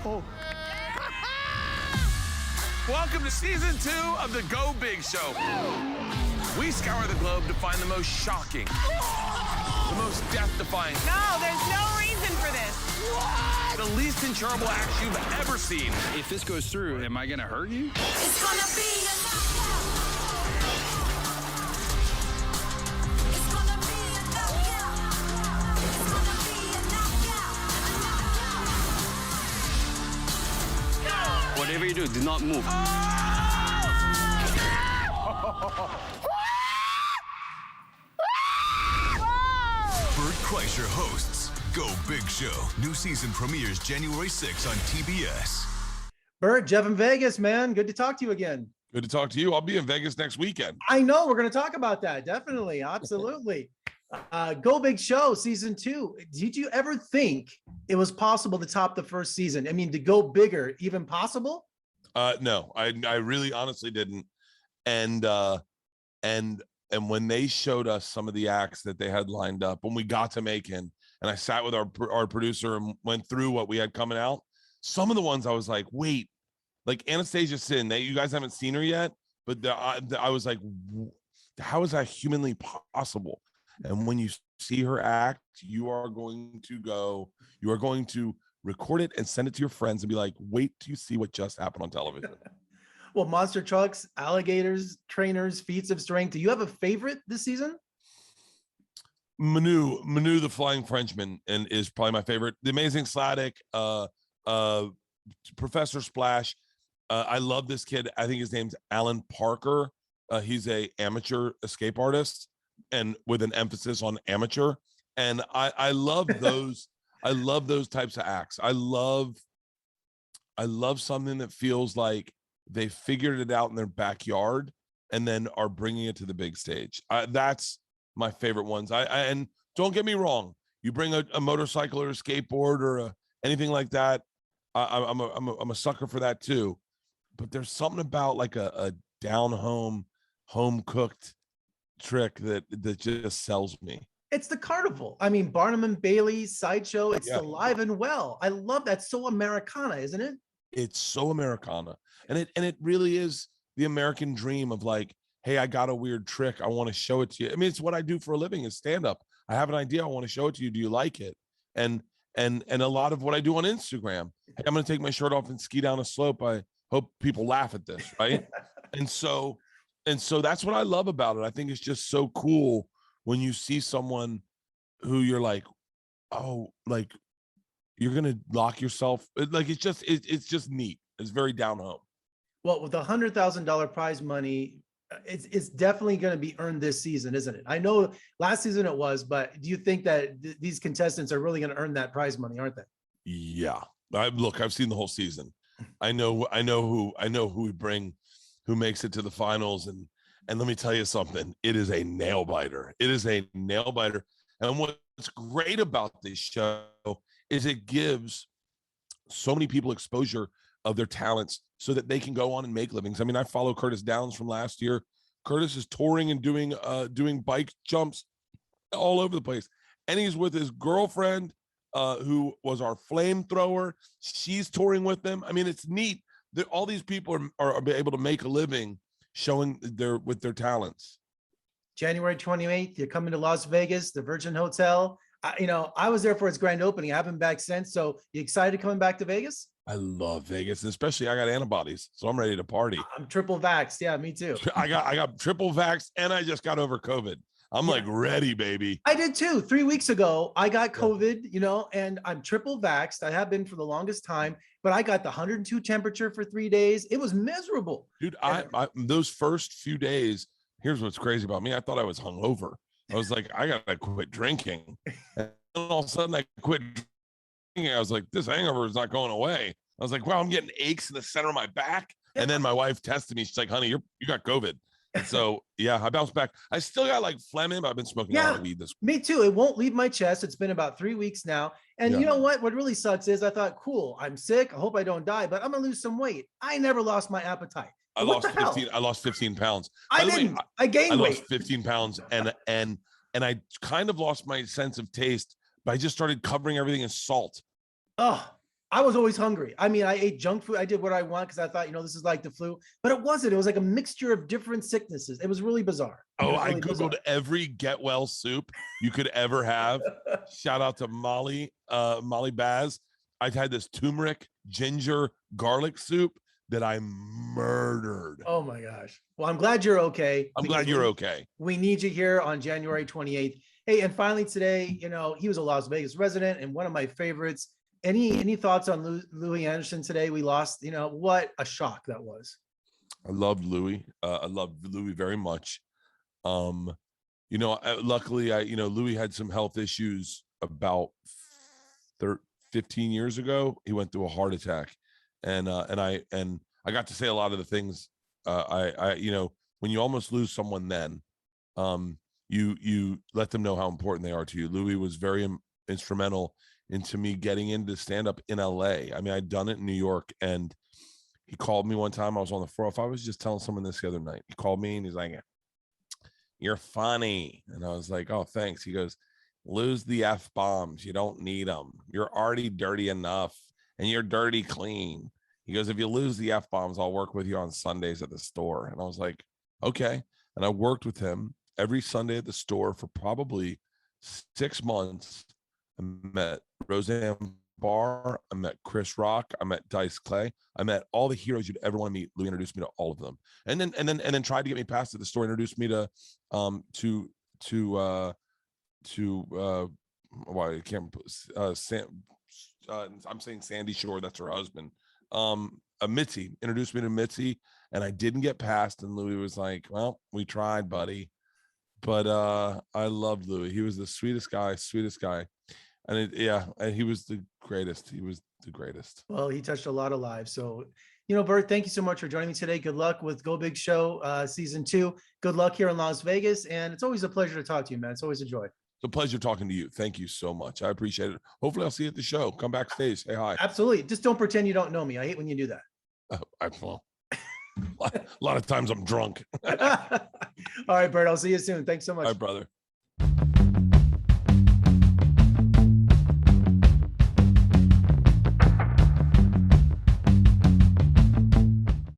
Welcome to season 2 of the Go Big Show. We scour the globe to find the most shocking, the most death-defying. No, there's no reason for this. What? The least incurable acts you've ever seen. If this goes through, am I gonna hurt you? It's gonna be a Whatever you do not move. Bert Kreischer hosts Go Big Show. New season premieres January 6 on TBS. Bert, Jeff in Vegas, man. Good to talk to you again. Good to talk to you. I'll be in Vegas next weekend. I know we're going to talk about that. Definitely. Absolutely. Go Big Show season 2. Did you ever think it was possible to top the first season? I mean, to go bigger, even possible? No, I really honestly didn't. And when they showed us some of the acts that they had lined up, when we got to Macon, and I sat with our producer and went through what we had coming out, some of the ones I was like, wait, like Anastasia Sin, that you guys haven't seen her yet, but I was like, how is that humanly possible? And when you see her act, you are going to record it and send it to your friends and be like, wait till you see what just happened on television. Well, monster trucks, alligators, trainers, feats of strength. Do you have a favorite this season? Manu the Flying Frenchman and is probably my favorite. The Amazing Sladek, Professor Splash. I love this kid. I think his name's Alan Parker. He's a amateur escape artist, and with an emphasis on amateur. And I love those. I love those types of acts. I love something that feels like they figured it out in their backyard and then are bringing it to the big stage. That's my favorite ones. And don't get me wrong, you bring a motorcycle or a skateboard or anything like that, I'm a sucker for that too. But there's something about like a down home cooked trick that just sells me. It's the carnival. I mean, Barnum and Bailey's sideshow. It's alive and well. I love that. So Americana, isn't it? It's so Americana, and it really is the American dream of like, hey, I got a weird trick. I want to show it to you. I mean, it's what I do for a living is stand up. I have an idea. I want to show it to you. Do you like it? And a lot of what I do on Instagram. Hey, I'm going to take my shirt off and ski down a slope. I hope people laugh at this, right? and so that's what I love about it. I think it's just so cool when you see someone who you're like, oh, like you're going to lock yourself. Like, it's just neat. It's very down home. Well, with $100,000 prize money, it's definitely going to be earned this season, isn't it? I know last season it was, but do you think that these contestants are really going to earn that prize money, aren't they? Yeah. I've seen the whole season. I know who we bring, who makes it to the finals. And let me tell you something, it is a nail biter. It is a nail biter. And what's great about this show is it gives so many people exposure of their talents so that they can go on and make livings. I mean, I follow Curtis Downs from last year. Curtis is touring and doing bike jumps all over the place. And he's with his girlfriend, who was our flamethrower. She's touring with them. I mean, it's neat that all these people are able to make a living showing with their talents. January 28th, you're coming to Las Vegas, the Virgin Hotel. I was there for its grand opening. I haven't been back since. So you excited coming back to Vegas? I love Vegas, and especially I got antibodies, so I'm ready to party. I'm triple vaxxed. Yeah, me too. I got triple vaxxed, and I just got over COVID. I'm like ready, baby. I did too. 3 weeks ago, I got COVID, and I'm triple vaxxed. I have been for the longest time, but I got the 102 temperature for 3 days. It was miserable. Dude, I those first few days, here's what's crazy about me. I thought I was hungover. I was like, I gotta quit drinking. And all of a sudden I quit drinking. I was like, this hangover is not going away. I was like, wow, I'm getting aches in the center of my back. And then my wife tested me. She's like, honey, you got COVID. And so, yeah, I bounced back. I still got like phlegm, but I've been smoking a lot of weed this week. Me too. It won't leave my chest. It's been about 3 weeks now. And you know what? What really sucks is I thought, cool, I'm sick. I hope I don't die, but I'm going to lose some weight. I never lost my appetite. I lost 15 pounds. I gained weight. I lost 15 pounds and I kind of lost my sense of taste, but I just started covering everything in salt. Oh, I was always hungry. I mean, I ate junk food. I did what I want because I thought, this is like the flu, but it wasn't. It was like a mixture of different sicknesses. It was really bizarre. Oh, I Really Googled bizarre. every get well soup you could ever have. Shout out to Molly Baz. I've had this turmeric, ginger, garlic soup that I murdered. Oh my gosh. Well, I'm glad you're okay. I'm glad you're okay. We need you here on January 28th. Hey, and finally today, he was a Las Vegas resident and one of my favorites. Any thoughts on Louis Anderson today? We lost, what a shock that was. I loved Louis. I loved Louis very much. Luckily, Louis had some health issues about 15 years ago. He went through a heart attack, and I got to say a lot of the things. When you almost lose someone, then you let them know how important they are to you. Louis was very instrumental into me getting into stand-up in LA. I mean, I'd done it in New York, and he called me one time. I was on the 405. I was just telling someone this the other night. He called me and he's like, "You're funny." And I was like, "Oh, thanks." He goes, "Lose the F-bombs. You don't need them. You're already dirty enough, and you're dirty clean." He goes, "If you lose the F-bombs, I'll work with you on Sundays at the store." And I was like, "Okay." And I worked with him every Sunday at the store for probably 6 months. I met Roseanne Barr, I met Chris Rock, I met Dice Clay, I met all the heroes you'd ever want to meet. Louis introduced me to all of them, and then tried to get me past to the store. Introduced me to why I can't I'm saying Sandy Shore, that's her husband. Mitzi introduced me to Mitzi, and I didn't get past, and Louis was like, "Well, we tried, buddy." But I loved Louis. He was the sweetest guy. And and he was the greatest. He was the greatest. Well, he touched a lot of lives. So, Bert, thank you so much for joining me today. Good luck with Go Big Show season 2. Good luck here in Las Vegas. And it's always a pleasure to talk to you, man. It's always a joy. It's a pleasure talking to you. Thank you so much. I appreciate it. Hopefully I'll see you at the show. Come backstage. Say hi. Absolutely. Just don't pretend you don't know me. I hate when you do that. A lot of times I'm drunk. All right, Bert, I'll see you soon. Thanks so much. All right, brother.